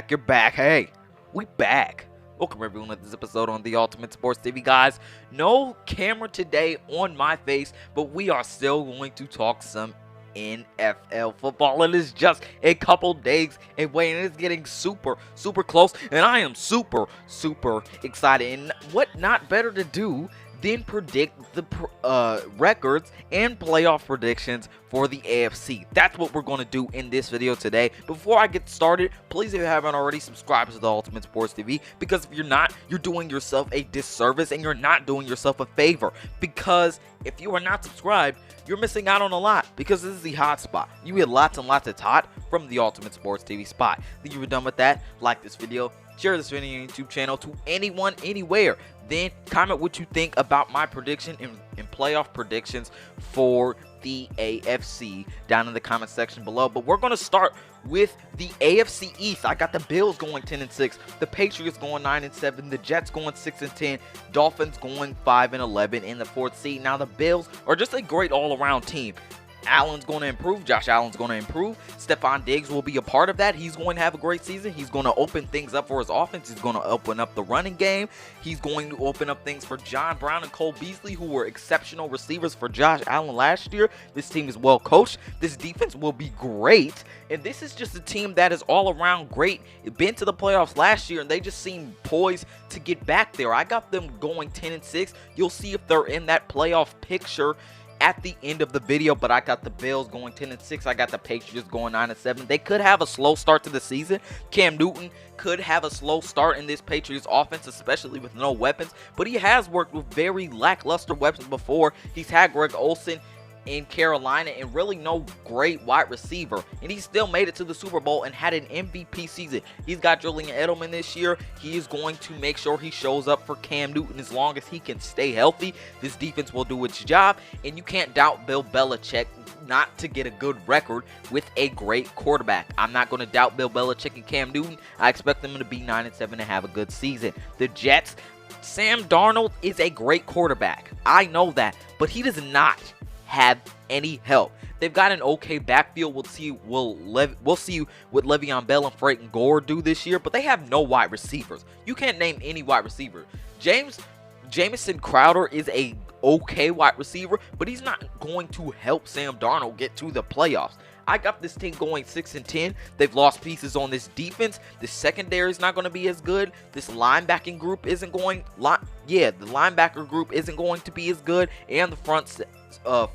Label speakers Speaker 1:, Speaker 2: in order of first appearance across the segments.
Speaker 1: back. You're back. Hey, we back. Welcome everyone to this episode on the Ultimate Sports TV, guys. No camera today on my face, but we are still going to talk some NFL football. It is just a couple days away, and it's getting super close, and I am super excited. And what not better to do than predict the records and playoff predictions for the AFC. That's what we're going to do in this video today. Before I get started, please, if you haven't already, subscribe to the Ultimate Sports TV, because if you're not, you're doing yourself a disservice and you're not doing yourself a favor, because if you are not subscribed, you're missing out on a lot, because this is the hot spot. You get lots and lots of hot from the Ultimate Sports TV spot. Then you're done with that, like this video, share this video on your YouTube channel to anyone, anywhere. Then comment what you think about my prediction and playoff predictions for the AFC down in the comment section below. But we're going to start with the AFC East. I got the Bills going 10-6, the Patriots going 9-7, the Jets going 6-10, Dolphins going 5-11 in the 4th seed. Now the Bills are just a great all-around team. Allen's going to improve. Josh Allen's going to improve. Stephon Diggs will be a part of that. He's going to have a great season. He's going to open things up for his offense. He's going to open up the running game. He's going to open up things for John Brown and Cole Beasley, who were exceptional receivers for Josh Allen last year. This team is well coached. This defense will be great. And this is just a team that is all around great. Been to the playoffs last year, and they just seem poised to get back there. I got them going 10-6. You'll see if they're in that playoff picture at the end of the video, but I got the Bills going 10-6. I got the Patriots going 9-7. They could have a slow start to the season. Cam Newton could have a slow start in this Patriots offense, especially with no weapons, but he has worked with very lackluster weapons before. He's had Greg Olsen in Carolina and really no great wide receiver, and he still made it to the Super Bowl and had an MVP season. He's got Julian Edelman this year. He is going to make sure he shows up for Cam Newton as long as he can stay healthy. This defense will do its job, and you can't doubt Bill Belichick not to get a good record with a great quarterback. I'm not going to doubt Bill Belichick and Cam Newton. I expect them to be 9-7 and have a good season. The Jets, Sam Darnold is a great quarterback. I know that, but he does not have any help. They've got an okay backfield. We'll see what Le'Veon Bell and Frank Gore do this year, but they have no wide receivers. You can't name any wide receiver. Jamison Crowder is a okay wide receiver, but he's not going to help Sam Darnold get to the playoffs. I got this team going 6-10. They've lost pieces on this defense. The secondary is not going to be as good. This linebacking group isn't going. The linebacker group isn't going to be as good, and the front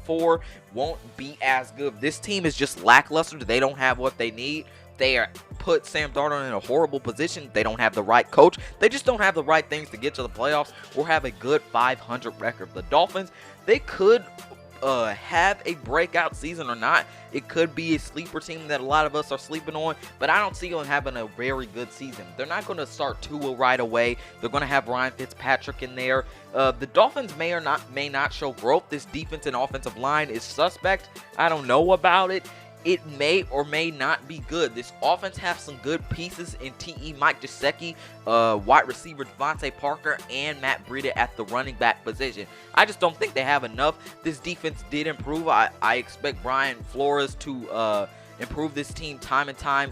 Speaker 1: four won't be as good. This team is just lackluster. They don't have what they need. They put Sam Darnold in a horrible position. They don't have the right coach. They just don't have the right things to get to the playoffs or have a good 500 record. The Dolphins, they could have a breakout season or not. It could be a sleeper team that a lot of us are sleeping on, but I don't see them having a very good season. They're not going to start Tua right away. They're going to have Ryan Fitzpatrick in there. The Dolphins may not show growth. This defense and offensive line is suspect. I don't know about it. It may or may not be good. This offense has some good pieces in T.E. Mike Gesicki, wide receiver Devontae Parker, and Matt Breida at the running back position. I just don't think they have enough. This defense did improve. I expect Brian Flores to improve this team time and time,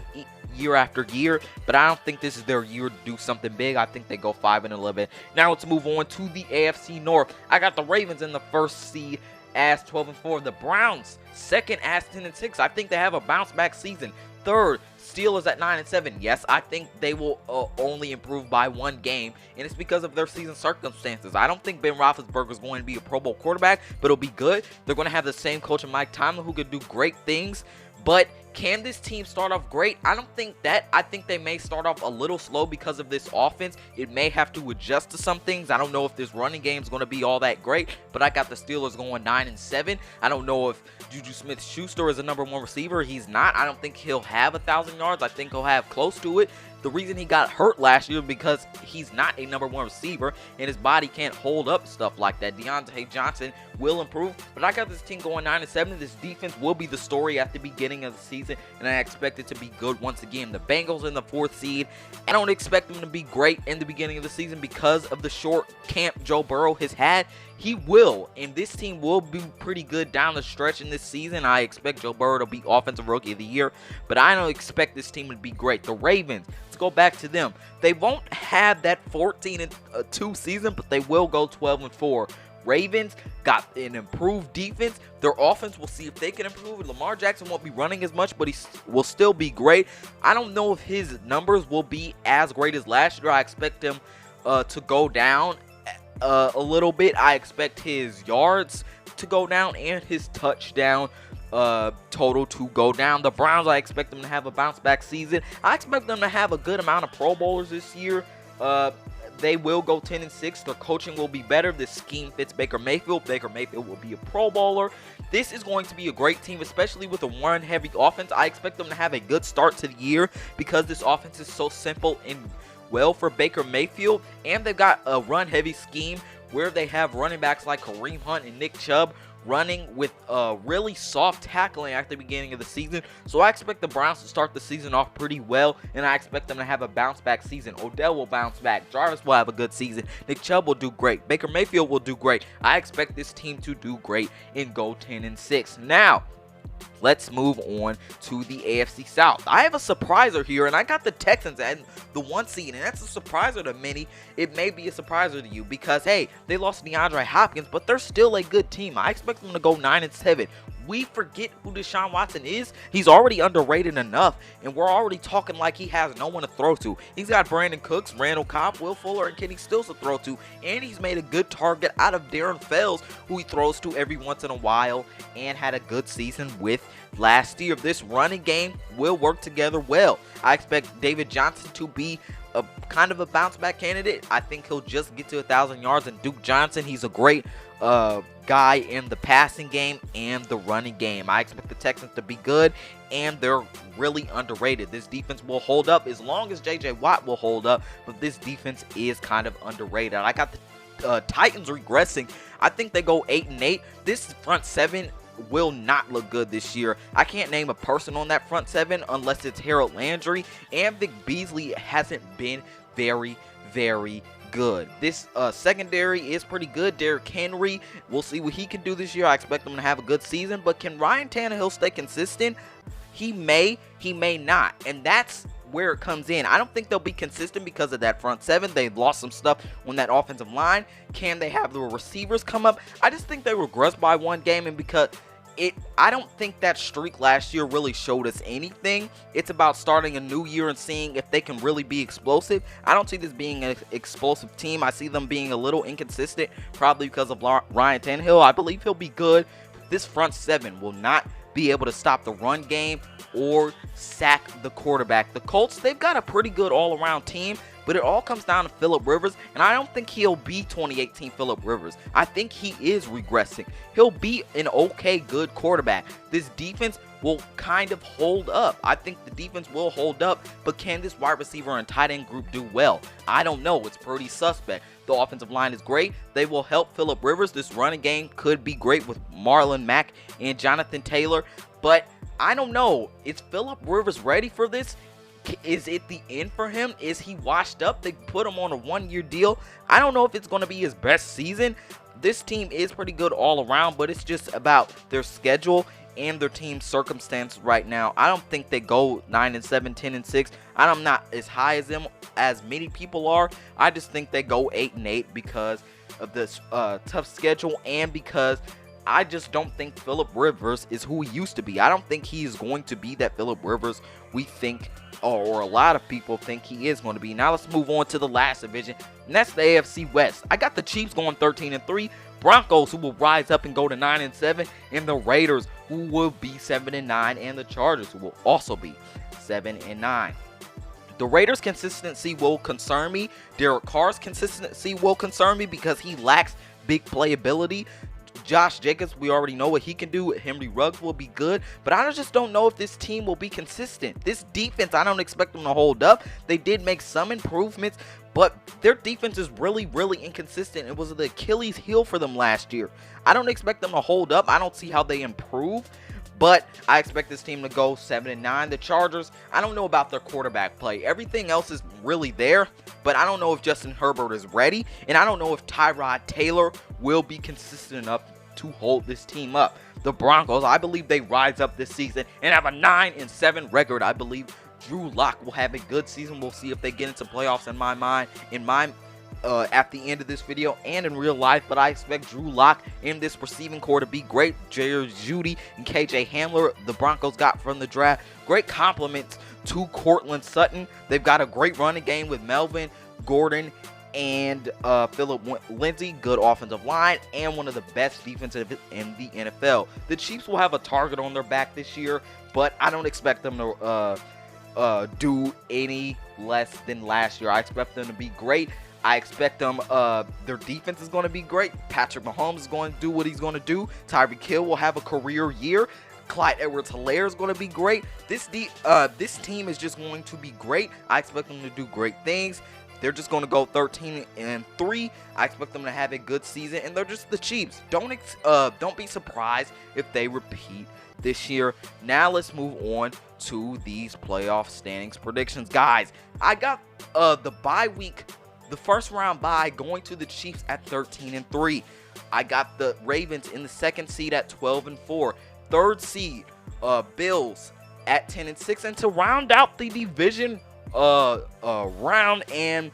Speaker 1: year after year, but I don't think this is their year to do something big. I think they go 5-11. Now let's move on to the AFC North. I got the Ravens in the 1st seed as 12-4. The Browns second as 10-6. I think they have a bounce back season. 3rd, Steelers at 9-7. Yes, I think they will only improve by 1 game, and it's because of their season circumstances. I don't think Ben Roethlisberger is going to be a Pro Bowl quarterback, but it'll be good. They're going to have the same coach in Mike Tomlin who could do great things, but can this team start off great? I don't think that. I think they may start off a little slow because of this offense. It may have to adjust to some things. I don't know if this running game is going to be all that great, but I got the Steelers going 9-7. I don't know if Juju Smith-Schuster is a #1 receiver. He's not. I don't think he'll have 1,000 yards. I think he'll have close to it. The reason he got hurt last year because he's not a #1 receiver and his body can't hold up stuff like that. Deontay Johnson will improve, but I got this team going 9-7. This defense will be the story at the beginning of the season, and I expect it to be good once again. The Bengals in the 4th seed, I don't expect them to be great in the beginning of the season because of the short camp Joe Burrow has had. He will, and this team will be pretty good down the stretch in this season. I expect Joe Burrow to be Offensive Rookie of the Year, but I don't expect this team to be great. The Ravens, let's go back to them. They won't have that 14-2 season, but they will go 12-4. Ravens got an improved defense. Their offense, we'll see if they can improve. Lamar Jackson won't be running as much, but he will still be great. I don't know if his numbers will be as great as last year. I expect him to go down a little bit. I expect his yards to go down and his touchdown total to go down. The Browns, I expect them to have a bounce back season. I expect them to have a good amount of Pro Bowlers this year. They will go 10-6. Their coaching will be better. This scheme fits Baker Mayfield. Baker Mayfield will be a Pro Bowler. This is going to be a great team, especially with a run-heavy offense. I expect them to have a good start to the year because this offense is so simple and well for Baker Mayfield. And they've got a run-heavy scheme where they have running backs like Kareem Hunt and Nick Chubb running with really soft tackling at the beginning of the season. So I expect the Browns to start the season off pretty well, and I expect them to have a bounce back season. Odell will bounce back. Jarvis will have a good season. Nick Chubb will do great. Baker Mayfield will do great. I expect this team to do great and go 10-6. Now, let's move on to the AFC South. I have a surpriser here, and I got the Texans at the 1 seed, and that's a surpriser to many. It may be a surpriser to you because, hey, they lost DeAndre Hopkins, but they're still a good team. I expect them to go 9-7. We forget who Deshaun Watson is. He's already underrated enough, and we're already talking like he has no one to throw to. He's got Brandon Cooks, Randle Cobb, Will Fuller, and Kenny Stills to throw to, and he's made a good target out of Darren Fells, who he throws to every once in a while, and had a good season with last year. This running game will work together well. I expect David Johnson to be a kind of a bounce back candidate. I think he'll just get to 1,000 yards. And Duke Johnson, he's a great guy in the passing game and the running game. I expect the Texans to be good, and they're really underrated. This defense will hold up as long as J.J. Watt will hold up, but this defense is kind of underrated. I got the Titans regressing. I think they go 8-8. This front seven will not look good this year. I can't name a person on that front seven unless it's Harold Landry, and Vic Beasley hasn't been very good. This secondary is pretty good. Derrick Henry, we'll see what he can do this year. I expect him to have a good season, but can Ryan Tannehill stay consistent? He may not, and that's where it comes in. I don't think they'll be consistent because of that front seven. They've lost some stuff on that offensive line. Can they have the receivers come up? I just think they regressed by one game, and because I don't think that streak last year really showed us anything. It's about starting a new year and seeing if they can really be explosive. I don't see this being an explosive team. I see them being a little inconsistent, probably because of Ryan Tannehill. I believe he'll be good. This front seven will not be able to stop the run game or sack the quarterback. The Colts, they've got a pretty good all-around team, but it all comes down to Phillip Rivers, and I don't think he'll be 2018 Phillip Rivers. I think he is regressing. He'll be an okay, good quarterback. This defense will kind of hold up. I think the defense will hold up, but can this wide receiver and tight end group do well? I don't know. It's pretty suspect. The offensive line is great. They will help Phillip Rivers. This running game could be great with Marlon Mack and Jonathan Taylor, but I don't know. Is Phillip Rivers ready for this? Is it the end for him? Is he washed up? They put him on a one-year deal. I don't know if it's going to be his best season. This team is pretty good all around, but it's just about their schedule and their team's circumstances right now. I don't think they go 9-7, 10-6. I'm not as high as them as many people are. I just think they go 8-8 because of this tough schedule, and because I just don't think Phillip Rivers is who he used to be. I don't think he is going to be that Phillip Rivers we think, or a lot of people think he is going to be. Now let's move on to the last division, and that's the AFC West. I got the Chiefs going 13-3, Broncos who will rise up and go to 9-7, and the Raiders who will be 7-9, and the Chargers who will also be 7-9. The Raiders' consistency will concern me. Derek Carr's consistency will concern me because he lacks big playability. Josh Jacobs, we already know what he can do. Henry Ruggs will be good, but I just don't know if this team will be consistent. This defense, I don't expect them to hold up. They did make some improvements, but their defense is really inconsistent. It was the Achilles heel for them last year. I don't expect them to hold up. I don't see how they improve, But I expect this team to go 7-9. The Chargers, I don't know about their quarterback play. Everything else is really there, but I don't know if Justin Herbert is ready, and I don't know if Tyrod Taylor will be consistent enough to hold this team up. The Broncos, I believe they rise up this season and have a 9-7 record. I believe Drew Lock will have a good season. We'll see if they get into playoffs in my mind, at the end of this video and in real life, but I expect Drew Lock in this receiving core to be great. Jerry Jeudy and KJ Hamler, the Broncos got from the draft. Great compliments to Courtland Sutton. They've got a great running game with Melvin Gordon and Philip Lindsay. Good offensive line and one of the best defensive in the NFL. The Chiefs will have a target on their back this year, but I don't expect them to do any less than last year. I expect them to be great. I expect them, their defense is going to be great. Patrick Mahomes is going to do what he's going to do. Tyreek Hill will have a career year. Clyde Edwards-Helaire is going to be great. This team is just going to be great. I expect them to do great things. They're just going to go 13-3. I expect them to have a good season, and they're just the Chiefs. Don't be surprised if they repeat this year. Now let's move on to these playoff standings predictions, guys. I got the bye week. The first round bye going to the Chiefs at 13-3. I got the Ravens in the second seed at 12-4. Third seed, Bills at 10-6. And to round out the division round and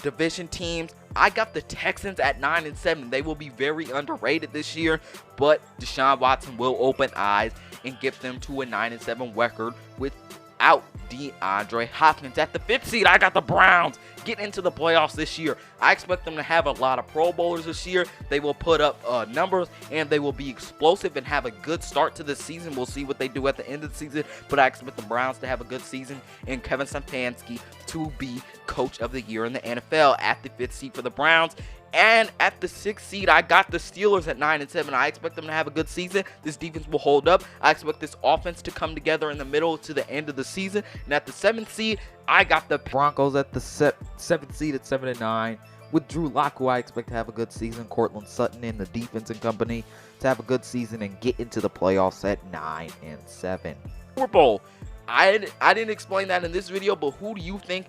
Speaker 1: division teams, I got the Texans at 9-7. They will be very underrated this year, but Deshaun Watson will open eyes and get them to a 9-7 record without DeAndre Hopkins. At the fifth seed, I got the Browns getting into the playoffs this year. I expect them to have a lot of Pro Bowlers this year. They will put up numbers, and they will be explosive and have a good start to the season. We'll see what they do at the end of the season, but I expect the Browns to have a good season and Kevin Stefanski to be Coach of the Year in the NFL. At the fifth seed for the Browns. And at the sixth seed, I got the Steelers at 9-7. I expect them to have a good season. This defense will hold up. I expect this offense to come together in the middle to the end of the season. And at the seventh seed, I got the Broncos at the seventh seed at 7-9. With Drew Lock, who I expect to have a good season. Courtland Sutton in the defense and company to have a good season and get into the playoffs at 9-7. Super Bowl. I didn't explain that in this video, but who do you think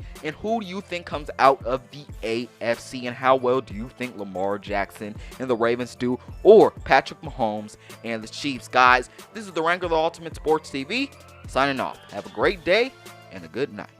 Speaker 1: comes out of the AFC, and how well do you think Lamar Jackson and the Ravens do, or Patrick Mahomes and the Chiefs? Guys, this is the Rank of the Ultimate Sports TV signing off. Have a great day and a good night.